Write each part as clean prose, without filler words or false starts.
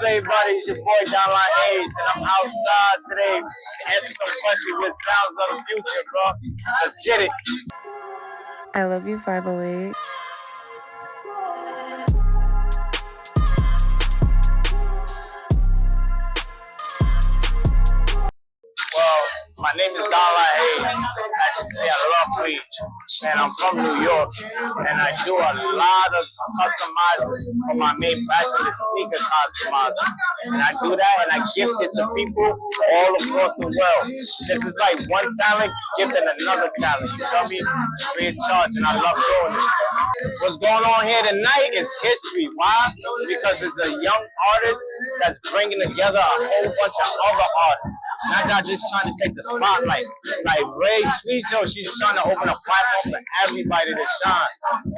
up, everybody? It's your boy Don La Haze, and I'm outside today to answer some questions with sounds of the future, bro. Let's get it. I love you, 508. Well, my name is Don La Haze. As you can see, I love weed. And I'm from New York. And I do a lot of customizing for my main passion is sneaker customizing. And I do that and I gift it to people all across the world. This is like one talent gifting another talent. You feel me? Free of charge, and I love doing this. What's going on here tonight is history. Why? Because it's a young artist that's bringing together a whole bunch of other artists. Not just trying to take the spotlight. Like Ray Sweet Show, she's trying to open a platform for everybody to shine.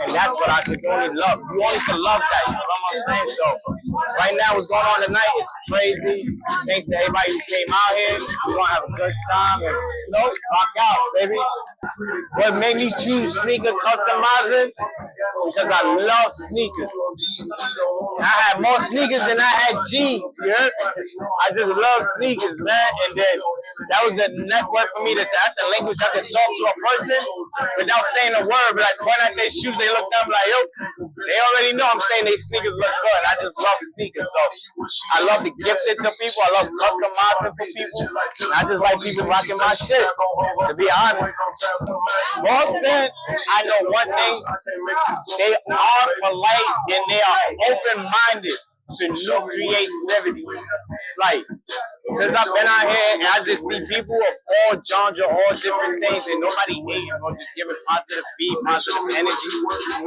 And that's what I could only love. You only can love that, you know what I'm saying? So right now what's going on tonight is crazy. Thanks to everybody who came out here. We're gonna have a good time and rock out, baby. What made me choose sneaker customizing? Because I love sneakers. I had more sneakers than I had jeans, yeah? I just love sneakers, man. And then that was a network for me. That's the language I could talk to a person without saying a word. But like point at their shoes, they look down like, yo, they already know I'm saying they sneakers look good. I just love sneakers. So I love to gift it to people. I love customizing for people. I just like people rocking my shit, to be honest. Boston, I know one thing. They are polite and they are open-minded to new creativity. Like, since I've been out here and I just see people of all genres, all different things, and nobody hating or just giving positive feed, positive energy.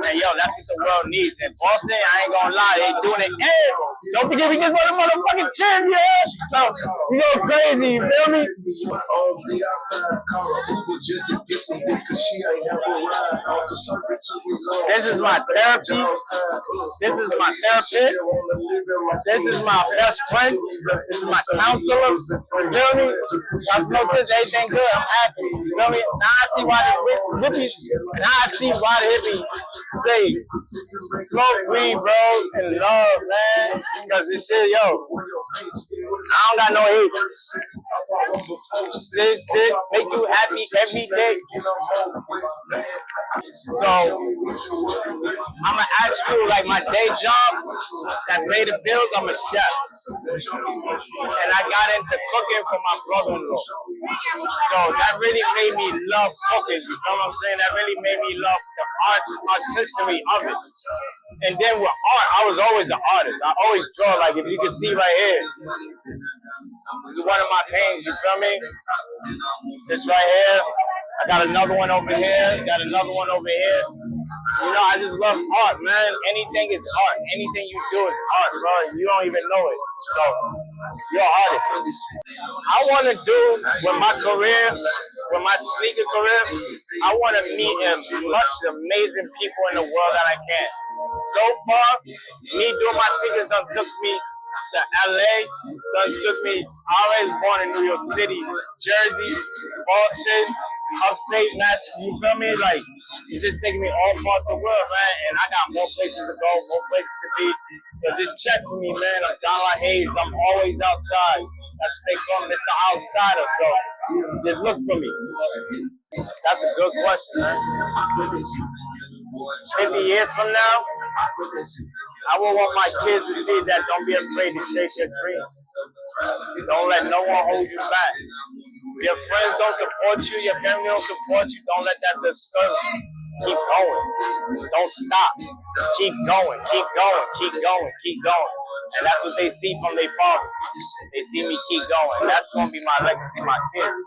And yo, that's what the world needs. And Boston, I ain't gonna lie, they doing it. Hey, don't forget we just won a motherfucking champ, yeah? So, you go crazy, you feel me? This is my therapy. This is my therapist. This is my best friend. This is my counselor. You feel me? I'm no good, everything good. I'm happy. You feel me? Now I see why the hippies. Now I see why the hippies say smoke weed, bro, and love, man. Because this shit, yo, I don't got no hate. This make you happy every day. So I'ma ask you, like my day job that paid the bills, I'm a chef. And I got into cooking for my brother-in-law. So that really made me love cooking. You know what I'm saying? That really made me love the artistry of it. And then with art, I was always an artist. I always draw. Like if you can see right here, this is one of my paintings. You feel me? This right here. I got another one over here. Got another one over here. You know, I just love art, man. Anything is art. Anything you do is art, bro. You don't even know it. So, you're an artist. I want to do with my career, with my sneaker career, I want to meet as much amazing people in the world that I can. So far, me doing my sneakers took me to LA, took me, I was born in New York City, Jersey, Boston, upstate Mass, you feel me? Like, it's just taking me all parts of the world, man, and I got more places to go, more places to be. So just check with me, man. I'm Don La Haze. I'm always outside. That's they call me Mr. Outsider, so just look for me. That's a good question, man. 50 years from now, I will want my kids to see that don't be afraid to chase your dreams. Don't let no one hold you back. Your friends don't support you, your family don't support you, don't let that disturb you. Keep going. Don't stop. Keep going, keep going, keep going, keep going. And that's what they see from their father. They see me keep going. That's going to be my legacy, my kids.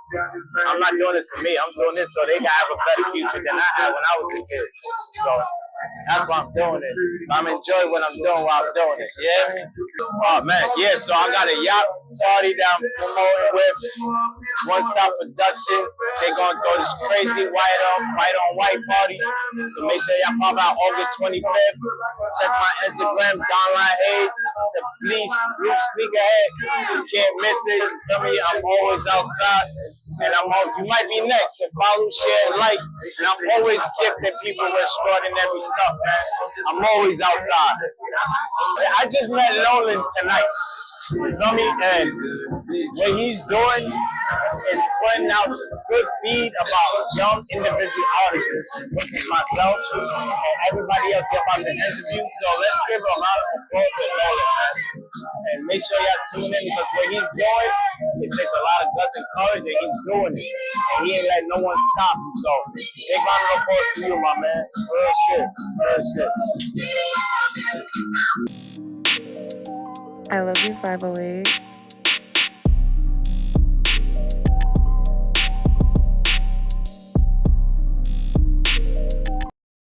I'm not doing this for me. I'm doing this so they can have a better future than I had when I was a kid. So that's why I'm doing it. I'm enjoying what I'm doing while I'm doing it. You hear me? Oh, man. Yeah, so I got a yacht party that I'm promoting with One Stop Production. They're going to throw this crazy white on white party. So make sure y'all pop out August 25th. Check my Instagram, Don La Haze, the Bleach Blue Sneakerhead. You can't miss it. Tell me I'm always outside. And you might be next. So follow, share, like. And I'm always gifting people with extraordinary stuff, man. I'm always outside. I just met Nolan tonight. You know me? And what he's doing is putting out good feed about young individual artists, which is myself and everybody else here about the interview. So let's give a lot of applause to Malden. And make sure y'all tune in because what he's doing, it takes a lot of guts and courage, and he's doing it. And he ain't let no one stop him. So big round of applause to you, my man. Real shit. Real shit. I love you, 508.